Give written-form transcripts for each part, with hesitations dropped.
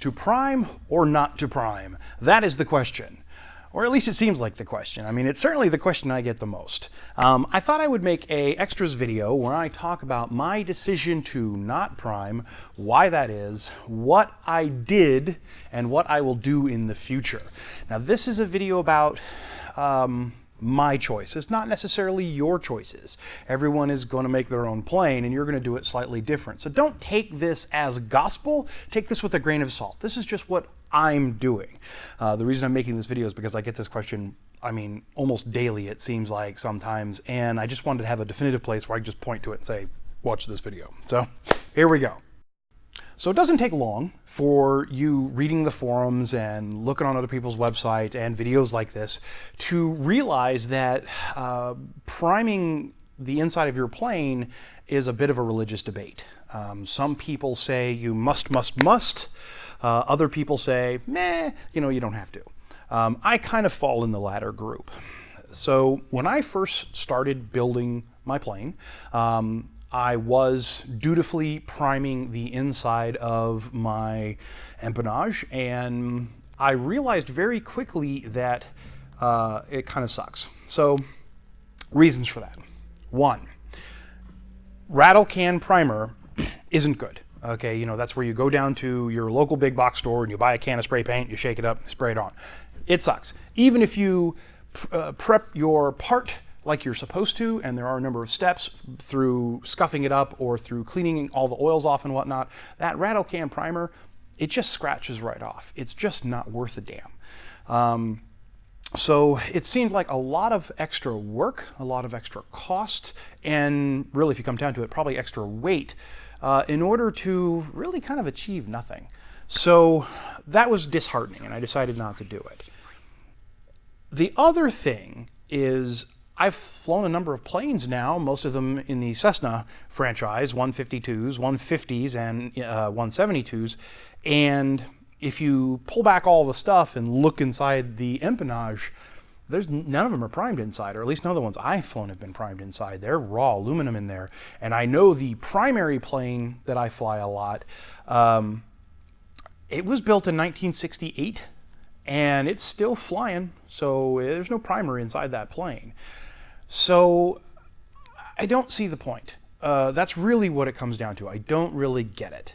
To prime or not to prime? That is the question. Or at least it seems like the question. I mean, it's certainly the question I get the most. I thought I would make a extras video where I talk about my decision to not prime, why that is, what I did, and what I will do in the future. Now, this is a video about my choice. It's not necessarily your choices. Everyone is going to make their own plane, and you're going to do it slightly different. So don't take this as gospel. Take this with a grain of salt. This is just what I'm doing. The reason I'm making this video is because I get this question, I mean, almost daily, it seems like sometimes, and I just wanted to have a definitive place where I can just point to it and say, watch this video. So here we go. So it doesn't take long for you reading the forums and looking on other people's websites and videos like this to realize that priming the inside of your plane is a bit of a religious debate. Some people say you must. Other people say, meh, you don't have to. I kind of fall in the latter group. So when I first started building my plane, I was dutifully priming the inside of my empennage, and I realized very quickly that it kind of sucks. So, reasons for that. One, rattle can primer isn't good. Okay, that's where you go down to your local big box store and you buy a can of spray paint, you shake it up, spray it on. It sucks. Even if you prep your part like you're supposed to, and there are a number of steps through scuffing it up or through cleaning all the oils off and whatnot, that rattle can primer, it just scratches right off. It's just not worth a damn. So it seemed like a lot of extra work, a lot of extra cost, and really, if you come down to it, probably extra weight in order to really kind of achieve nothing. So that was disheartening, and I decided not to do it. The other thing is I've flown a number of planes now, most of them in the Cessna franchise, 152s, 150s, and 172s. And if you pull back all the stuff and look inside the empennage, none of them are primed inside, or at least none of the ones I've flown have been primed inside. They're raw aluminum in there. And I know the primary plane that I fly a lot, it was built in 1968, and it's still flying, so there's no primer inside that plane. So I don't see the point. That's really what it comes down to. I don't really get it.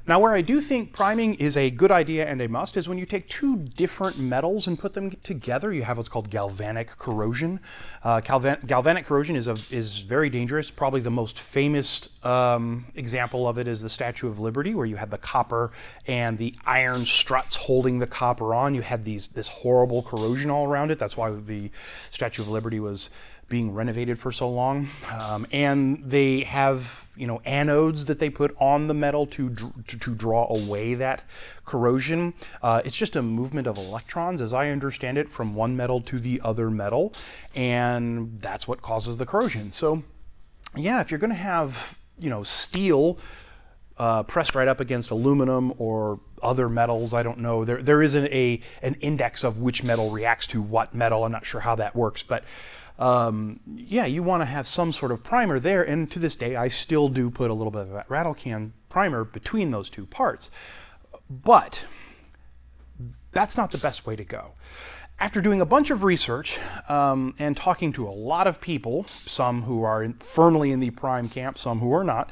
Now, where I do think priming is a good idea and a must is when you take two different metals and put them together. You have what's called galvanic corrosion. Galvanic corrosion is very dangerous. Probably the most famous example of it is the Statue of Liberty, where you had the copper and the iron struts holding the copper on. You had this horrible corrosion all around it. That's why the Statue of Liberty was being renovated for so long. And they have anodes that they put on the metal to draw away that corrosion. It's just a movement of electrons, as I understand it, from one metal to the other metal, and that's what causes the corrosion. So yeah, if you're going to have steel pressed right up against aluminum or other metals, I don't know, there isn't an index of which metal reacts to what metal. I'm not sure how that works, but yeah, you want to have some sort of primer there, and to this day I still do put a little bit of that rattle can primer between those two parts. But that's not the best way to go. After doing a bunch of research and talking to a lot of people, some who are firmly in the prime camp, some who are not,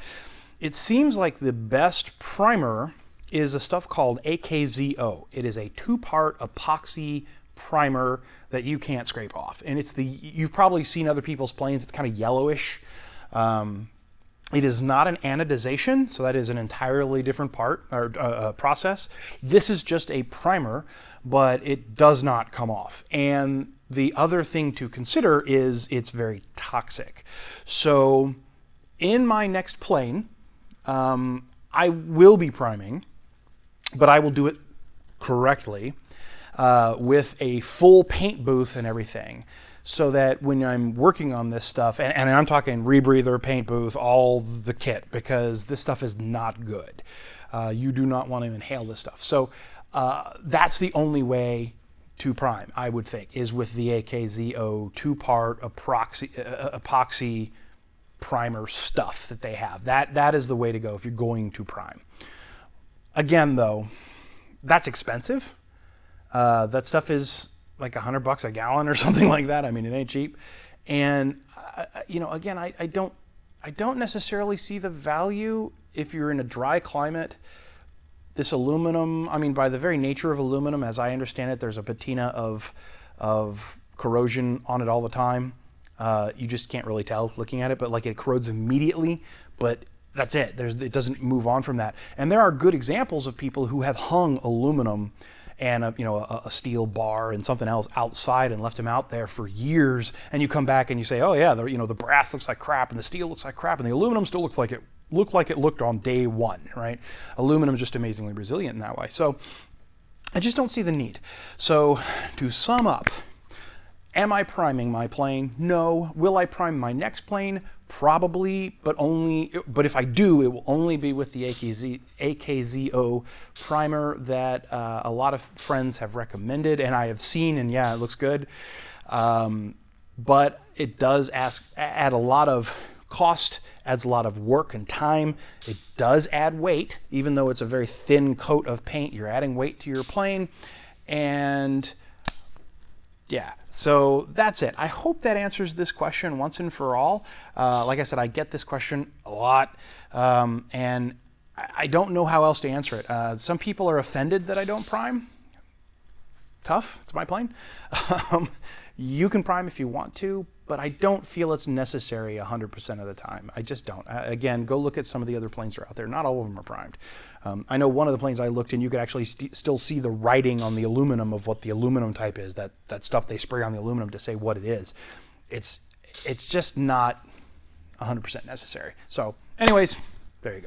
it seems like the best primer is a stuff called AKZO. It is a two-part epoxy primer that you can't scrape off, and you've probably seen other people's planes. It's kind of yellowish. It is not an anodization, so that is an entirely different part or process. This is just a primer, but it does not come off. And the other thing to consider is it's very toxic. So in my next plane, I will be priming, but I will do it correctly. With a full paint booth and everything, so that when I'm working on this stuff, and I'm talking rebreather, paint booth, all the kit, because this stuff is not good. You do not want to inhale this stuff. So that's the only way to prime, I would think, is with the AKZO two-part epoxy primer stuff that they have. That is the way to go if you're going to prime. Again, though, that's expensive. That stuff is like $100 a gallon or something like that. I mean, it ain't cheap. And again, I don't necessarily see the value if you're in a dry climate. This aluminum, I mean, by the very nature of aluminum, as I understand it, there's a patina of corrosion on it all the time. You just can't really tell looking at it, but like it corrodes immediately, but that's it. It doesn't move on from that. And there are good examples of people who have hung aluminum and a steel bar and something else outside and left them out there for years, and you come back and you say, oh yeah, the brass looks like crap and the steel looks like crap and the aluminum still looks like it looked on day one, right? Aluminum is just amazingly resilient in that way. So I just don't see the need. So to sum up, am I priming my plane? No. Will I prime my next plane? Probably, but if I do, it will only be with the AKZO primer that a lot of friends have recommended and I have seen, and yeah, it looks good. But it does add a lot of cost, adds a lot of work and time. It does add weight, even though it's a very thin coat of paint. You're adding weight to your plane, and yeah, so that's it. I hope that answers this question once and for all. Like I said, I get this question a lot, and I don't know how else to answer it. Some people are offended that I don't prime. Tough, it's my plane. You can prime if you want to, but I don't feel it's necessary 100% of the time. I just don't. Again, go look at some of the other planes that are out there. Not all of them are primed. I know one of the planes I looked in, you could actually still see the writing on the aluminum of what the aluminum type is, that stuff they spray on the aluminum to say what it is. It's just not 100% necessary. So anyways, there you go.